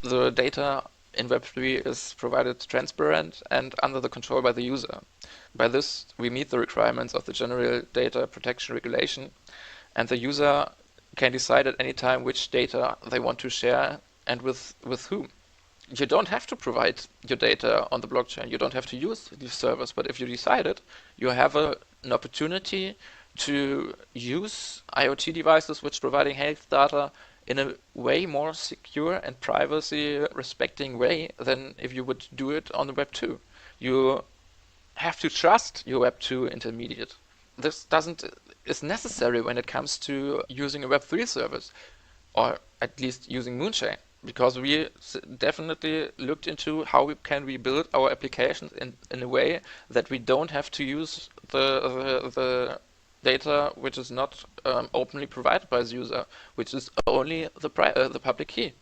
the data in Web3 is provided transparent and under the control by the user. By this, we meet the requirements of the General Data Protection Regulation, and the user can decide at any time which data they want to share and with whom. You don't have to provide your data on the blockchain. You don't have to use these servers, but if you decide it, you have an opportunity to use IoT devices which providing health data in a way more secure and privacy respecting way than if you would do it on the Web 2. You have to trust your Web 2 intermediate. This doesn't is necessary when it comes to using a Web 3 service, or at least using Moonchain, because we definitely looked into how can we build our applications in a way that we don't have to use the data which is not openly provided by the user, which is only the public key.